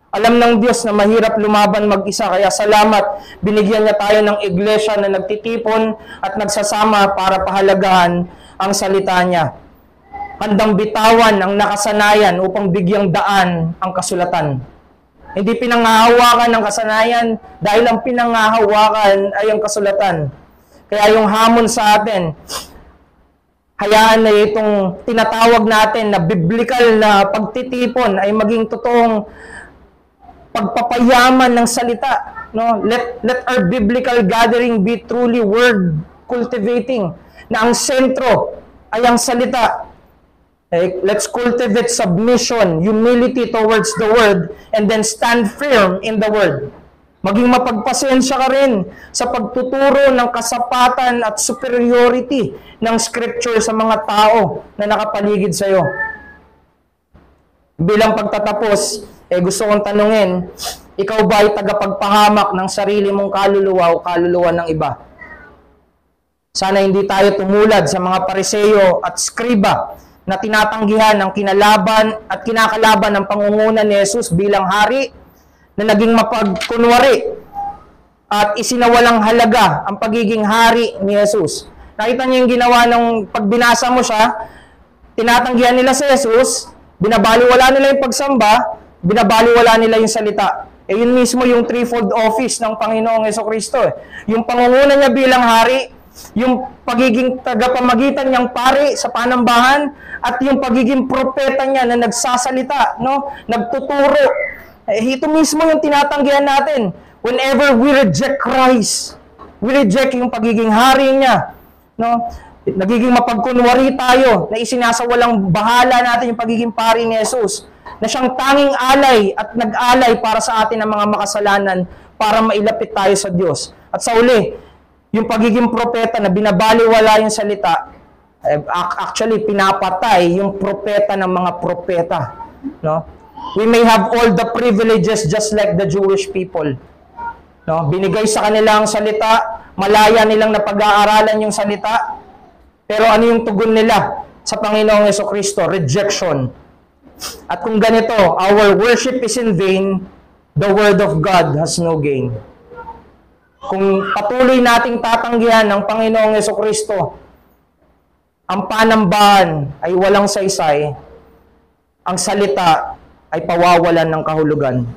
Alam ng Diyos na mahirap lumaban mag-isa, kaya salamat, binigyan niya tayo ng iglesia na nagtitipon at nagsasama para pahalagahan ang salita niya. Handang bitawan ang nakasanayan upang bigyang daan ang kasulatan. Hindi pinangahawakan ng kasanayan dahil ang pinangahawakan ay ang kasulatan. Kaya yung hamon sa atin, hayaan na itong tinatawag natin na biblical na pagtitipon ay maging totoong pagpapayaman ng salita. No? Let our biblical gathering be truly word cultivating, na ang sentro ay ang salita. Let's cultivate submission, humility towards the Word, and then stand firm in the Word. Maging mapagpasensya ka rin sa pagtuturo ng kasapatan at superiority ng Scripture sa mga tao na nakapaligid sa iyo. Bilang pagtatapos, gusto kong tanungin, ikaw ba ay tagapagpahamak ng sarili mong kaluluwa o kaluluwa ng iba? Sana hindi tayo tumulad sa mga Pariseo at Skriba na tinatanggihan ng kinalaban at kinakalaban ng pangunguna ni Jesus bilang hari, na naging mapagkunwari at isinawalang halaga ang pagiging hari ni Jesus. Nakita niyo yung ginawa nung pagbinasa mo siya, tinatanggihan nila si Jesus, binabaliwala nila yung pagsamba, binabaliwala nila yung salita. Yun mismo yung threefold office ng Panginoong Jesucristo. Yung pangunguna niya bilang hari, yung pagiging tagapamagitan niyang pari sa panambahan, at yung pagiging propeta niya na nagsasalita, no? Nagtuturo. Ito mismo yung tinatanggihan natin. Whenever we reject Christ, we reject yung pagiging hari niya, no? Nagiging mapagkunwari tayo, na isinasawalang bahala natin yung pagiging pari ni Jesus, na siyang tanging alay at nag-alay para sa atin ng mga makasalanan para mailapit tayo sa Diyos. At sa uli, yung pagiging propeta na binabaliwala yung salita, actually pinapatay yung propeta ng mga propeta, no? We may have all the privileges just like the Jewish people, no? Binigay sa kanila ang salita, malaya nilang napag-aaralan yung salita, pero ano yung tugon nila sa Panginoong Jesucristo? Rejection. At kung ganito, our worship is in vain, the word of God has no gain. Kung patuloy nating tatanggihan ng Panginoong Jesucristo, ang panambahan ay walang saysay, ang salita ay pawawalan ng kahulugan.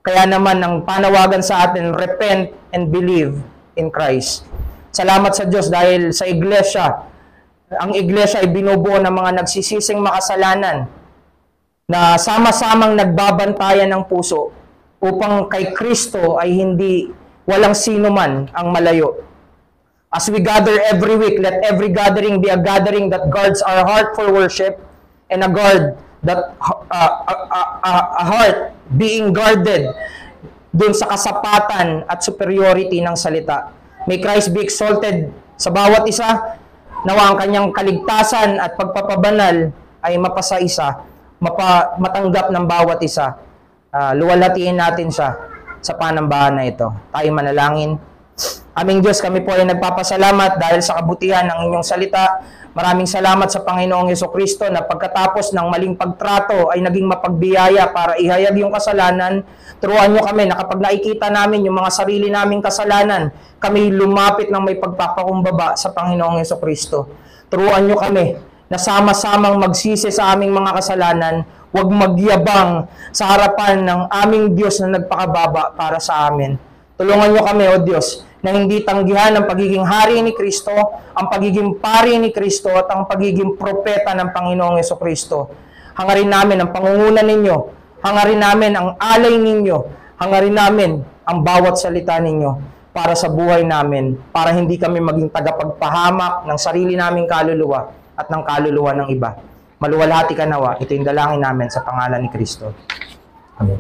Kaya naman ang panawagan sa atin, repent and believe in Christ. Salamat sa Diyos dahil sa iglesia, ang iglesia ay binubuo ng mga nagsisising makasalanan na sama-samang nagbabantayan ng puso upang kay Kristo ay hindi walang sino man ang malayo. As we gather every week, let every gathering be a gathering that guards our heart for worship, and a guard that a heart being guarded dun sa kasapatan at superiority ng salita. May Christ be exalted sa bawat isa, nawa ang kanyang kaligtasan at pagpapabanal ay mapasa-isa, matanggap ng bawat isa. Luwalhatiin natin siya sa panambahan na ito. Tayo manalangin. Aming Diyos, kami po ay nagpapasalamat dahil sa kabutihan ng inyong salita. Maraming salamat sa Panginoong Jesucristo na pagkatapos ng maling pagtrato ay naging mapagbiyaya para ihayag yung kasalanan. Turuan nyo kami na kapag nakikita namin yung mga sarili naming kasalanan, kami lumapit ng may pagpapakumbaba sa Panginoong Jesucristo. Turuan nyo kami na sama-samang magsisi sa aming mga kasalanan, huwag magyabang sa harapan ng aming Diyos na nagpakababa para sa amin. Tulungan nyo kami, O Diyos, na hindi tanggihan ang pagiging hari ni Kristo, ang pagiging pari ni Kristo, at ang pagiging propeta ng Panginoong Jesucristo. Hangarin namin ang pangunguna ninyo, hangarin namin ang alay ninyo, hangarin namin ang bawat salita ninyo para sa buhay namin, para hindi kami maging tagapagpahamak ng sarili naming kaluluwa at ng kaluluwa ng iba. Maluwalhati ka nawa, ito yung dalangin namin sa pangalan ni Kristo. Amen.